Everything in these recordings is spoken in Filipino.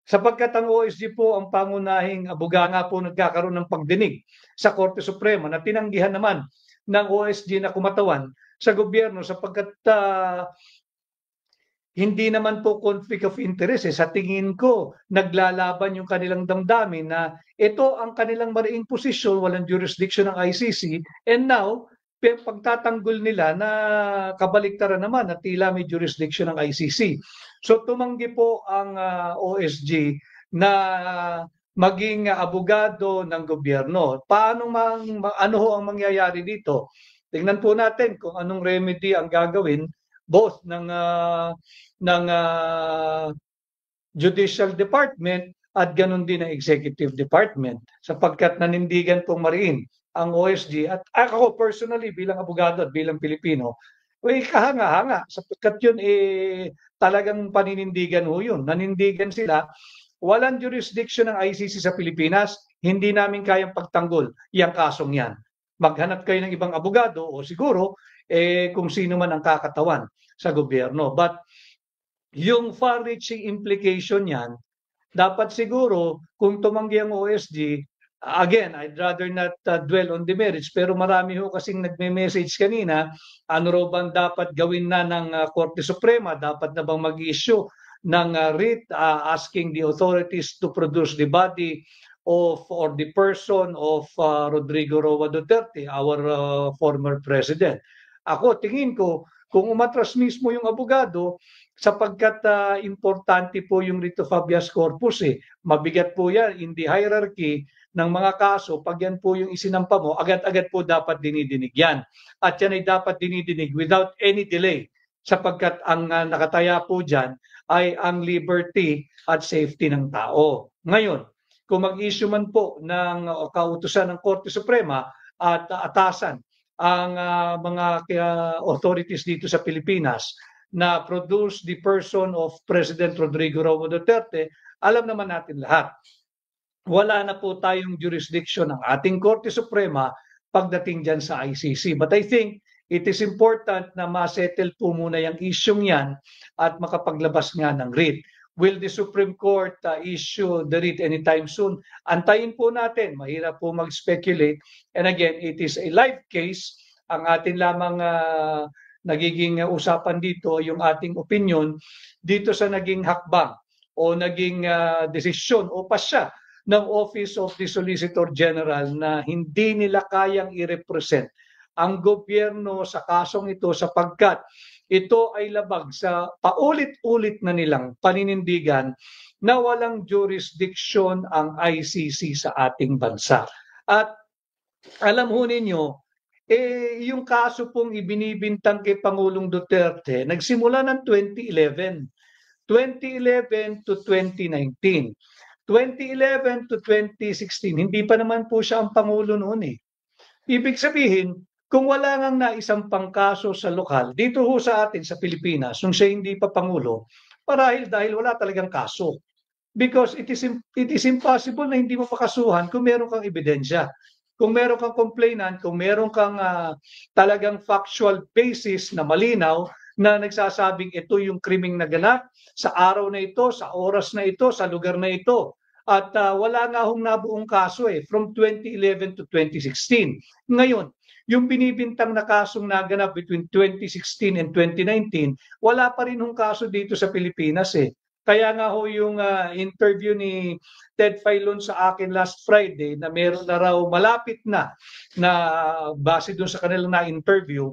Sapagkat ang OSG po ang pangunahing abogado nga po nagkakaroon ng pagdinig sa Korte Suprema na tinanggihan naman ng OSG na kumatawan sa gobyerno sapagkat hindi naman po conflict of interest sa tingin ko naglalaban yung kanilang damdamin na ito ang kanilang mariing posisyon, walang jurisdiction ng ICC, and now pagtatanggol nila na kabaliktaran naman na tila may jurisdiction ng ICC. So tumanggi po ang OSG na maging abogado ng gobyerno. Ano ho ang mangyayari dito? Tingnan po natin kung anong remedy ang gagawin both ng Judicial Department at ganun din ng Executive Department sapagkat nanindigan pong mariin ang OSG at ako personally bilang abogado at bilang Pilipino, kahanga-hanga sapagkat yun talagang paninindigan ho yun. Nanindigan sila, walang jurisdiction ng ICC sa Pilipinas, hindi namin kayang pagtanggol yung kasong yan. Maghanap kayo ng ibang abogado o siguro kung sino man ang kakatawan sa gobyerno. But yung far-reaching implication yan, dapat siguro kung tumanggi ang OSG, again, I'd rather not dwell on the merits, pero marami ho kasing nagme-message kanina, ano raw bang dapat gawin na ng Korte Suprema, dapat na bang mag-issue ng writ asking the authorities to produce the body of or the person of Rodrigo Roa Duterte, our former president. Ako, tingin ko, kung umatras mismo yung abogado, sapagkat importante po yung writ of habeas corpus mabigat po yan in the hierarchy ng mga kaso. Pag yan po yung isinampa mo, agad-agad po dapat dinidinig yan. At yan ay dapat dinidinig without any delay sapagkat ang nakataya po dyan ay ang liberty at safety ng tao. Ngayon, kung mag-issue man po ng kautusan ng Korte Suprema at atasan ang mga authorities dito sa Pilipinas na produce the person of President Rodrigo Roa Duterte, alam naman natin lahat. Wala na po tayong jurisdiction ng ating Korte Suprema pagdating dyan sa ICC. But I think it is important na masettle po muna yung isyong yan at makapaglabas nga ng writ. Will the Supreme Court issue the writ anytime soon? Antayin po natin. Mahirap po mag-speculate. And again, it is a live case. Ang atin lamang nagiging usapan dito, yung ating opinion dito sa naging hakbang o naging desisyon o pasya ng Office of the Solicitor General na hindi nila kayang i-represent ang gobyerno sa kasong ito sapagkat ito ay labag sa paulit-ulit na nilang paninindigan na walang jurisdiction ang ICC sa ating bansa. At alam ho ninyo, yung kaso pong ibinibintang kay Pangulong Duterte, nagsimula ng 2011. 2011 to 2019. 2011 to 2016, hindi pa naman po siya ang Pangulo noon Ibig sabihin, kung wala ngang naisampang kaso sa lokal, dito ho sa atin sa Pilipinas, nung siya hindi pa Pangulo, dahil wala talagang kaso. Because it is impossible na hindi mo pakasuhan kung meron kang ebidensya. Kung meron kang complainant, kung meron kang talagang factual basis na malinaw na nagsasabing ito yung krimeng naganap sa araw na ito, sa oras na ito, sa lugar na ito. At wala nga hong nabuong kaso from 2011 to 2016. Ngayon, yung binibintang na kasong naganap between 2016 and 2019, wala pa rin hong kaso dito sa Pilipinas Kaya nga ho yung interview ni Ted Filon sa akin last Friday na meron na raw malapit na base dun sa kanilang na-interview,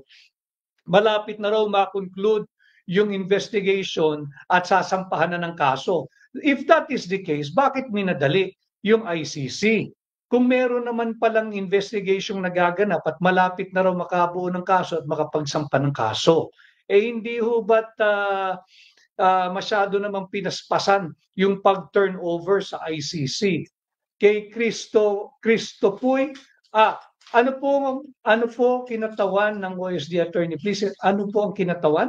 malapit na raw ma-conclude yung investigation at sasampahan na ng kaso. If that is the case, bakit minadali yung ICC? Kung meron naman palang investigation nagaganap at malapit na raw makabuo ng kaso at makapagsampa ng kaso, hindi ho ba't masyado namang pinaspasan yung pag-turnover sa ICC? Kay Cristo Puy, ano po kinatawan ng OSD attorney? Please, ano po ang kinatawan?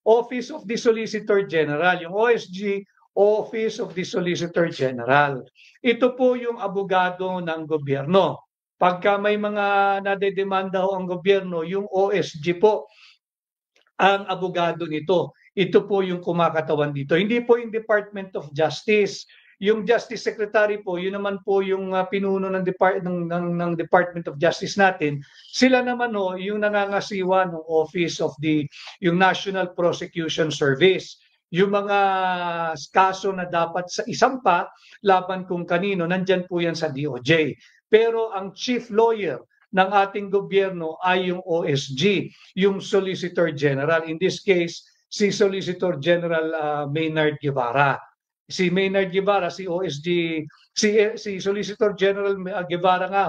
Office of the Solicitor General. Yung OSG, Office of the Solicitor General. Ito po yung abogado ng gobyerno. Pagka may mga nadedemanda ho ang gobyerno, yung OSG po ang abogado nito. ito po yung kumakatawan dito. Hindi po yung Department of Justice. Yung Justice Secretary po, yun naman po yung pinuno ng Department of Justice natin. Sila naman yung nangangasiwa ng Office of yung National Prosecution Service. Yung mga kaso na dapat sa isampa laban kung kanino, nandyan po yan sa DOJ. Pero ang chief lawyer ng ating gobyerno ay yung OSG, yung Solicitor General. In this case, si Solicitor General Maynard Guevara. Si Maynard Guevara, si OSG, si Solicitor General Guevara nga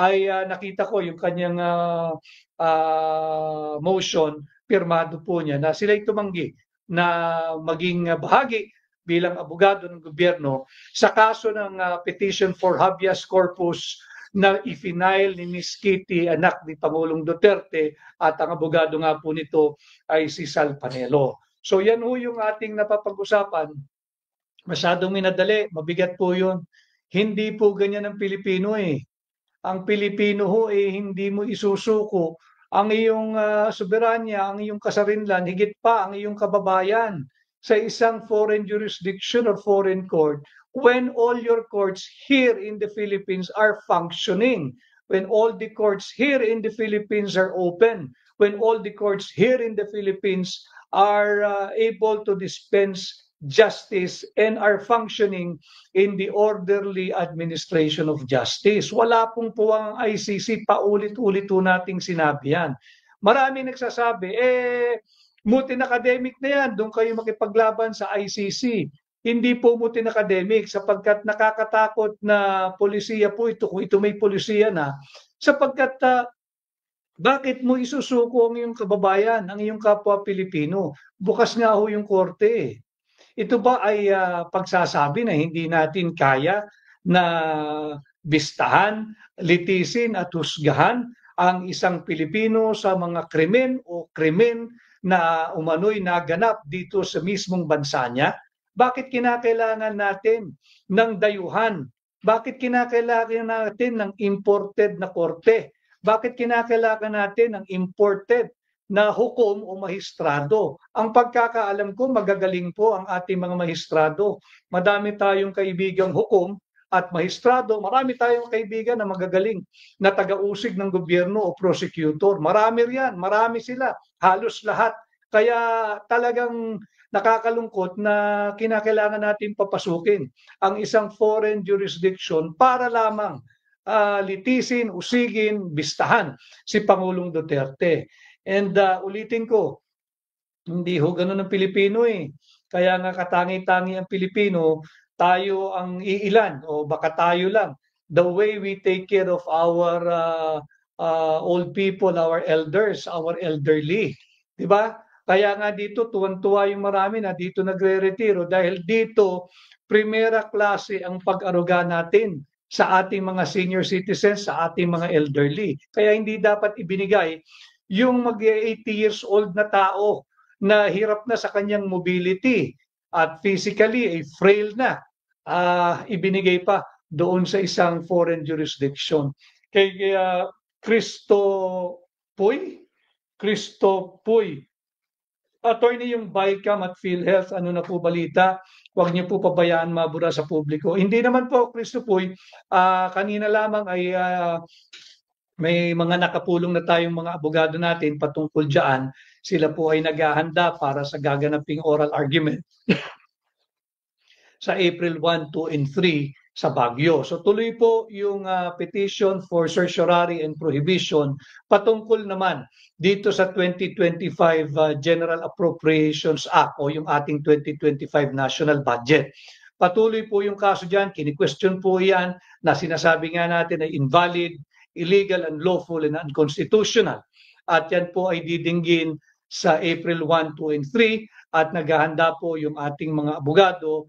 ay nakita ko yung kanyang motion, pirmado po niya na sila'y tumanggi na maging bahagi bilang abogado ng gobyerno sa kaso ng petition for habeas corpus na ifinail ni Ms. Kitty, anak ni Pangulong Duterte, at ang abogado nga po nito ay si Sal Panelo. So yan yung ating napapag-usapan. Masyadong minadali, mabigat po yun. Hindi po ganyan ang Pilipino eh. Ang Pilipino hindi mo isusuko ang iyong soberanya, ang iyong kasarinlan, higit pa ang iyong kababayan sa isang foreign jurisdiction or foreign court when all your courts here in the Philippines are functioning, when all the courts here in the Philippines are open, when all the courts here in the Philippines are able to dispense justice and are functioning in the orderly administration of justice. Wala pong ang ICC, paulit-ulit po nating sinabi yan. Marami nagsasabi, mutin academic na yan, doon kayo makipaglaban sa ICC. Hindi po mutin academic sapagkat nakakatakot na polisiya po ito, kung ito may polisiya na, sapagkat bakit mo isusuko ang iyong kababayan, ang iyong kapwa Pilipino? Bukas nga yung korte. Ito ba ay pagsasabi na hindi natin kaya na bistahan, litisin at husgahan ang isang Pilipino sa mga krimen o krimen na umano'y naganap dito sa mismong bansa niya? Bakit kinakailangan natin ng dayuhan? Bakit kinakailangan natin ng imported na korte? Bakit kinakailangan natin ng imported na hukom o mahistrado? Ang pagkakaalam ko, magagaling po ang ating mga mahistrado. Madami tayong kaibigang hukom at mahistrado. Marami tayong kaibigan na magagaling na taga-usig ng gobyerno o prosecutor. Marami riyan, marami sila, halos lahat. Kaya talagang nakakalungkot na kinakailangan natin papasukin ang isang foreign jurisdiction para lamang litisin, usigin, bistahan si Pangulong Duterte. And ulitin ko, hindi ganun ang Pilipino eh. Kaya nga katangi-tangi ang Pilipino, tayo ang iilan o baka tayo lang. The way we take care of our old people, our elders, our elderly. Diba? Kaya nga dito, tuwan-tuwa yung marami na dito nagre-retiro dahil dito, primera klase ang pag-aruga natin sa ating mga senior citizens, sa ating mga elderly. Kaya hindi dapat ibinigay yung mag-80 years old na tao na hirap na sa kanyang mobility at physically ay frail na, ibinigay pa doon sa isang foreign jurisdiction. Kaya Cristo Puy, attorney yung BICAM at PhilHealth, ano na po balita? Huwag niyo po pabayaan mabura sa publiko. Hindi naman po, Cristo Puy, kanina lamang ay may mga nakapulong na tayong mga abogado natin patungkol dyan. Sila po ay naghahanda para sa gaganaping oral argument sa April 1, 2, and 3 sa Baguio. So tuloy po yung petition for certiorari and prohibition patungkol naman dito sa 2025 General Appropriations Act o yung ating 2025 National Budget. Patuloy po yung kaso dyan, kini-question po yan na sinasabi nga natin ay invalid, illegal, unlawful, and unconstitutional. At yan po ay didinggin sa April 1, 2, and 3 at naghahanda po yung ating mga abogado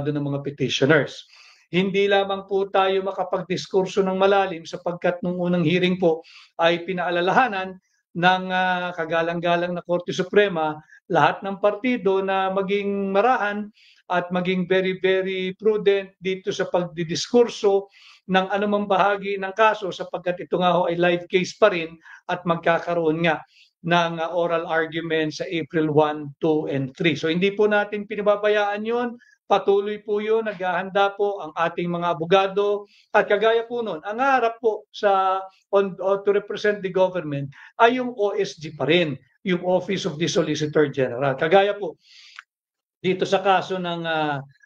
ng mga petitioners. Hindi lamang po tayo makapagdiskurso ng malalim sapagkat nung unang hearing po ay pinaalalahanan ng kagalang-galang na Korte Suprema lahat ng partido na maging marahan at maging very, very prudent dito sa pagdidiskurso ng anumang bahagi ng kaso sapagkat ito nga ay live case pa rin at magkakaroon nga ng oral argument sa April 1, 2, and 3. So hindi po natin pinababayaan yun. Patuloy po yun, naghahanda po ang ating mga abogado. At kagaya po nun, ang harap po to represent the government ay yung OSG pa rin, yung Office of the Solicitor General. Kagaya po, dito sa kaso ng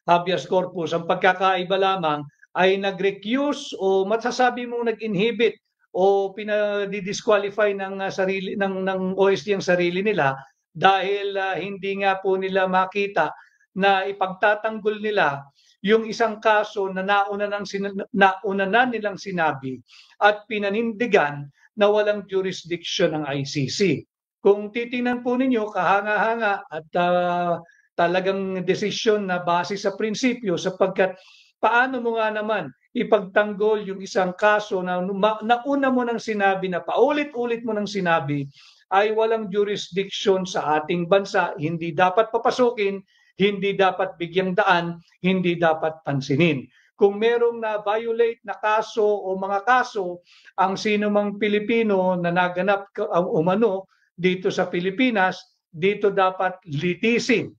habeas corpus, ang pagkakaiba lamang ay nag-recuse o masasabi mong nag-inhibit o pinadi-disqualify ng sarili ng OSG ang sarili nila dahil hindi nga po nila makita na ipagtatanggol nila yung isang kaso na nauna na nilang sinabi at pinanindigan na walang jurisdiction ng ICC. Kung titingnan po ninyo, kahanga-hanga at talagang desisyon na base sa prinsipyo sapagkat paano mo nga naman ipagtanggol yung isang kaso na nauna mo nang sinabi na paulit-ulit mo nang sinabi ay walang jurisdiction sa ating bansa, hindi dapat papasukin, hindi dapat bigyang daan, hindi dapat pansinin. Kung merong na-violate na kaso o mga kaso, ang sino mang Pilipino na naganap umano dito sa Pilipinas, dito dapat litisin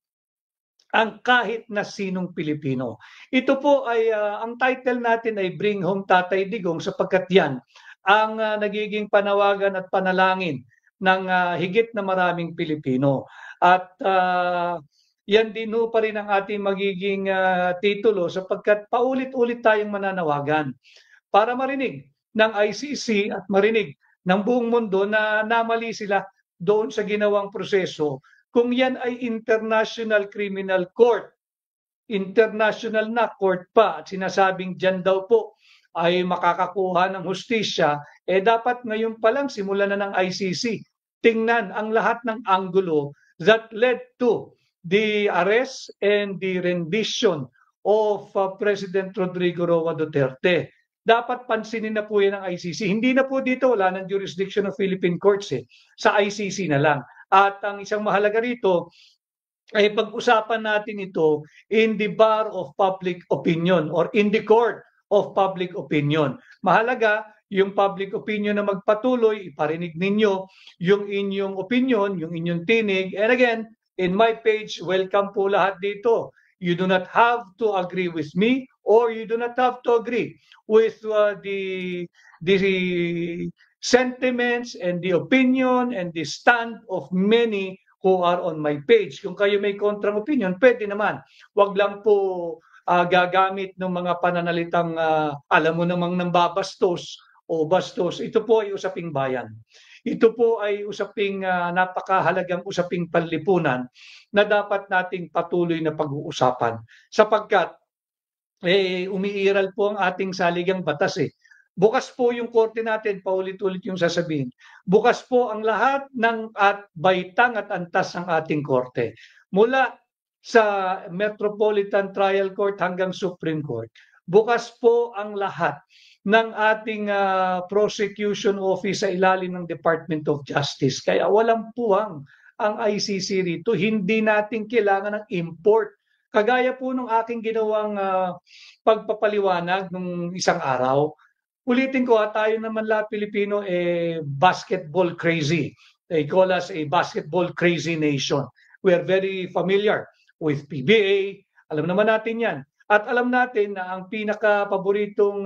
ang kahit na sinong Pilipino. Ito po ay, ang title natin ay Bring Home Tatay Digong sapagkat yan ang nagiging panawagan at panalangin ng higit na maraming Pilipino. At yan din ho pa rin ang ating magiging titulo sapagkat paulit-ulit tayong mananawagan para marinig ng ICC at marinig ng buong mundo na namali sila doon sa ginawang proseso. Kung yan ay International Criminal Court, international na court pa at sinasabing dyan daw po ay makakakuha ng hustisya, dapat ngayon pa lang simulan na ng ICC. Tingnan ang lahat ng anggulo that led to the arrest and the rendition of President Rodrigo Roa Duterte. Dapat pansinin na po yan ng ICC. Hindi na po dito, wala ng jurisdiction of Philippine courts sa ICC na lang. At ang isang mahalaga rito ay pag-usapan natin ito in the bar of public opinion or in the court of public opinion. Mahalaga yung public opinion na magpatuloy, iparinig ninyo yung inyong opinion, yung inyong tinig. And again, in my page, welcome po lahat dito. You do not have to agree with me or you do not have to agree with the sentiments and the opinion and the stand of many who are on my page. Kung kayo may kontrang opinion, pwede naman. Huwag lang po gagamit ng mga pananalitang alam mo namang nambabastos o bastos. Ito po ay usaping bayan. Ito po ay usaping napakahalagang usaping panlipunan na dapat nating patuloy na pag-uusapan. Sapagkat umiiral po ang ating saligang batas Bukas po yung korte natin, paulit-ulit yung sasabihin. Bukas po ang lahat ng baitang at antas ng ating korte. Mula sa Metropolitan Trial Court hanggang Supreme Court. Bukas po ang lahat ng ating prosecution office sa ilalim ng Department of Justice. Kaya walang puwang ang ICC rito. Hindi natin kailangan ng import. Kagaya po nung aking ginawang pagpapaliwanag nung isang araw, ulitin ko tayo naman lahat Pilipino basketball crazy. They call us a basketball crazy nation. We are very familiar with PBA. Alam naman natin yan. At alam natin na ang pinaka-paboritong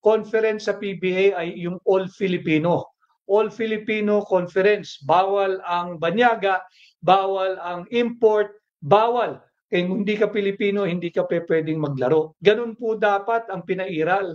conference sa PBA ay yung All Filipino. All Filipino Conference. Bawal ang banyaga, bawal ang import, bawal. Kaya kung hindi ka Pilipino, hindi ka pwedeng maglaro. Ganun po dapat ang pinairal.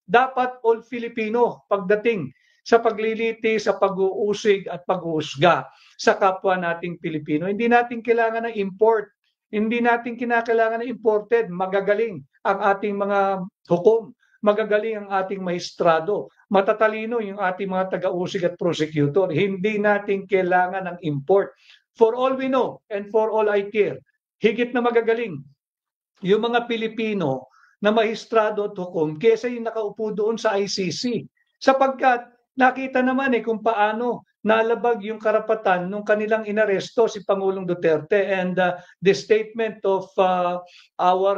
Dapat all Filipino pagdating sa pagliliti, sa pag-uusig at pag-uusga sa kapwa nating Pilipino. Hindi natin kailangan ng import. Hindi natin kinakailangan ng imported. Magagaling ang ating mga hukom. Magagaling ang ating maestrado. Matatalino yung ating mga taga-usig at prosecutor. Hindi natin kailangan ng import. For all we know and for all I care, higit na magagaling yung mga Pilipino na maestrado at hukom kesa yung nakaupo doon sa ICC. Sapagkat nakita naman kung paano nalabag yung karapatan nung kanilang inaresto si Pangulong Duterte and the statement of our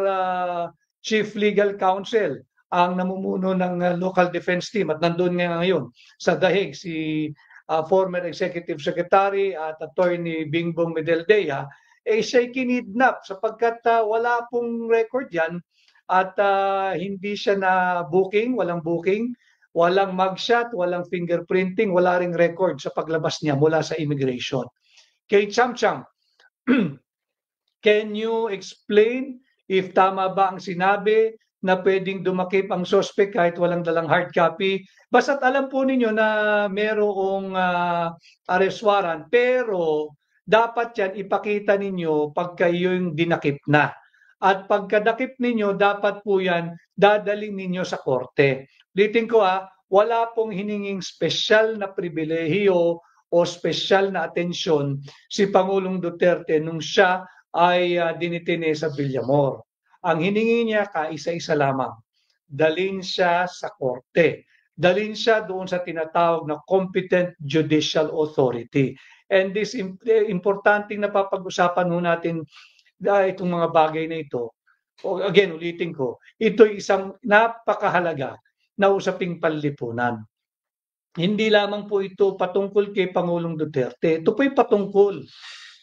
Chief Legal Counsel, ang namumuno ng local defense team at nandun nga ngayon sa Dahig si former Executive Secretary at Attorney Bingbong Medeldea, siya'y kinidnap sapagkat wala pong record yan at hindi siya na booking, walang mugshot, walang fingerprinting, wala ring record sa paglabas niya mula sa immigration. Kay Cham Cham, can you explain if tama ba ang sinabi na pwedeng dumakip ang suspect kahit walang dalang hard copy? Basta't alam po ninyo na merong arrest warrant, pero dapat yan ipakita ninyo pagka yung dinakip na. At pagkadakip ninyo, dapat po yan dadaling ninyo sa korte. Ulitin ko wala pong hininging special na pribilehiyo o special na atensyon si Pangulong Duterte nung siya ay dinitine sa Villamor. Ang hiningi niya kaisa-isa lamang, dalhin siya sa korte. Dalhin siya doon sa tinatawag na competent judicial authority. And this importante na papag-usapan natin itong mga bagay na ito. Again, ulitin ko, ito'y isang napakahalaga na usaping panlipunan. Hindi lamang po ito patungkol kay Pangulong Duterte. Ito po'y patungkol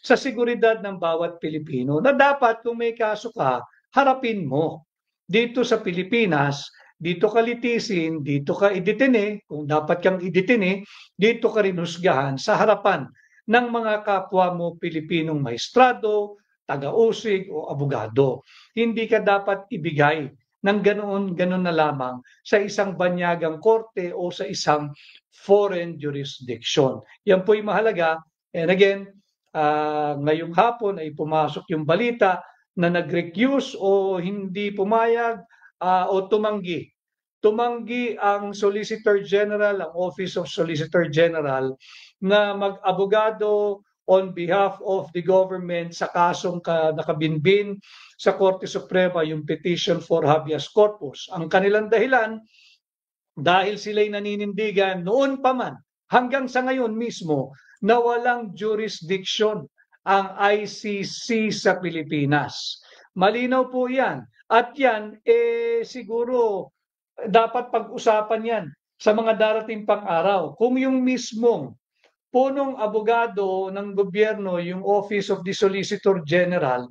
sa seguridad ng bawat Pilipino na dapat kung may kaso ka, harapin mo. Dito sa Pilipinas, dito ka litisin, dito ka idetine, kung dapat kang idetine, dito ka rin husgahan sa harapan ng mga kapwa mo Pilipinong maestrado, taga-usig o abogado. Hindi ka dapat ibigay ng ganoon na lamang sa isang banyagang korte o sa isang foreign jurisdiction. Yan po'y mahalaga. And again, ngayong hapon ay pumasok yung balita na nag-recuse o hindi pumayag o tumanggi. Tumanggi ang Solicitor General, ang Office of Solicitor General na mag-abogado on behalf of the government sa kasong nakabinbin sa Korte Suprema, yung petition for habeas corpus. Ang kanilang dahilan, dahil sila'y naninindigan noon pa man, hanggang sa ngayon mismo, na walang jurisdiction ang ICC sa Pilipinas. Malinaw po yan. At yan, siguro, dapat pag-usapan yan sa mga darating pang araw. Kung yung mismong punong abogado ng gobyerno, yung Office of the Solicitor General,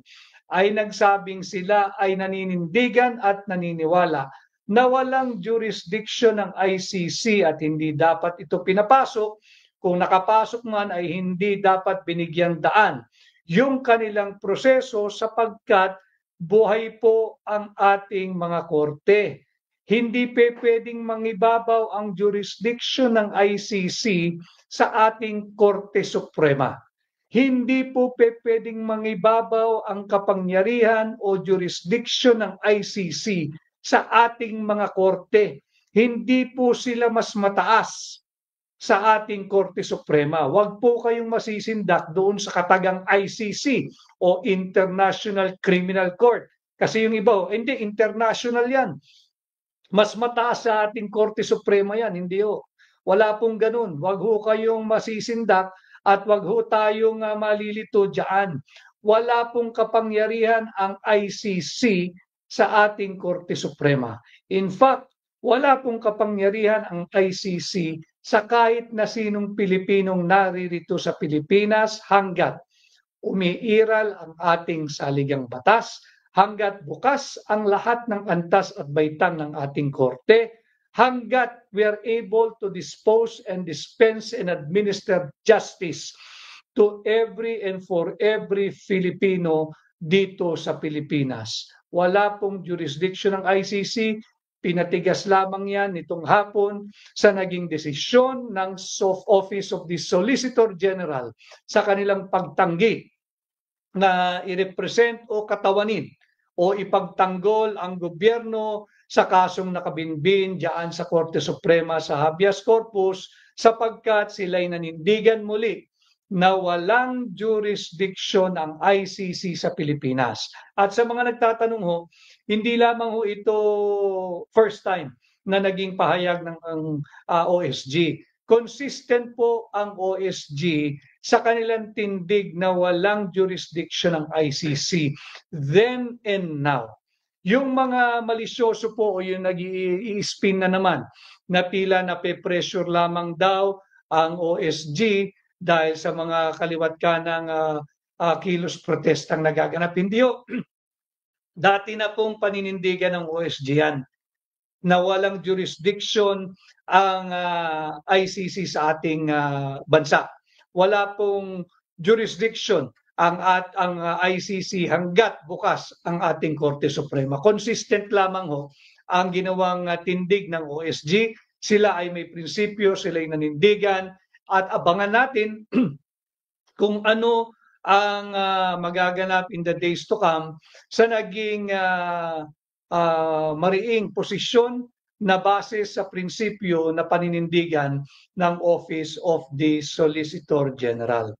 ay nagsabing sila ay naninindigan at naniniwala na walang jurisdiction ng ICC at hindi dapat ito pinapasok. Kung nakapasok man ay hindi dapat binigyang daan yung kanilang proseso sapagkat buhay po ang ating mga korte. Hindi pwedeng mangibabaw ang jurisdiction ng ICC sa ating Korte Suprema. Hindi po pwedeng mangibabaw ang kapangyarihan o jurisdiction ng ICC sa ating mga korte. Hindi po sila mas mataas sa ating Korte Suprema. Huwag po kayong masisindak doon sa katagang ICC o International Criminal Court. Kasi yung iba, hindi, international yan. Mas mataas sa ating Korte Suprema yan, hindi ho. Wala pong ganun. Huwag ho kayong masisindak at huwag ho tayong malilito dyan. Wala pong kapangyarihan ang ICC sa ating Korte Suprema. In fact, wala pong kapangyarihan ang ICC sa kahit na sinong Pilipinong naririto sa Pilipinas hanggat umiiral ang ating saligang batas, hanggat bukas ang lahat ng antas at baitan ng ating korte, hanggat we are able to dispose and dispense and administer justice to every and for every Filipino dito sa Pilipinas. Wala pong jurisdiction ng ICC, pinatigas lamang yan nitong hapon sa naging desisyon ng Office of the Solicitor General sa kanilang pagtanggi na i-represent o katawanin o ipagtanggol ang gobyerno sa kasong nakabinbin diyan sa Korte Suprema sa habeas corpus sapagkat sila'y nanindigan muli na walang jurisdiction ang ICC sa Pilipinas. At sa mga nagtatanong ho, hindi lamang ho ito first time na naging pahayag ng OSG. Consistent po ang OSG sa kanilang tindig na walang jurisdiction ng ICC then and now. Yung mga malisyoso po o yung nag-i-spin na naman na tila nape-pressure lamang daw ang OSG dahil sa mga kaliwat kanang kilos protestang nagaganap. Hindi ho. Dati na pong paninindigan ng OSG yan na walang jurisdiction ang ICC sa ating bansa. Wala pong jurisdiction ang ICC hanggat bukas ang ating Korte Suprema. Consistent lamang ho ang ginawang tindig ng OSG. Sila ay may prinsipyo, sila ay nanindigan at abangan natin kung ano ang magaganap in the days to come sa naging mariing posisyon na base sa prinsipyo na paninindigan ng Office of the Solicitor General.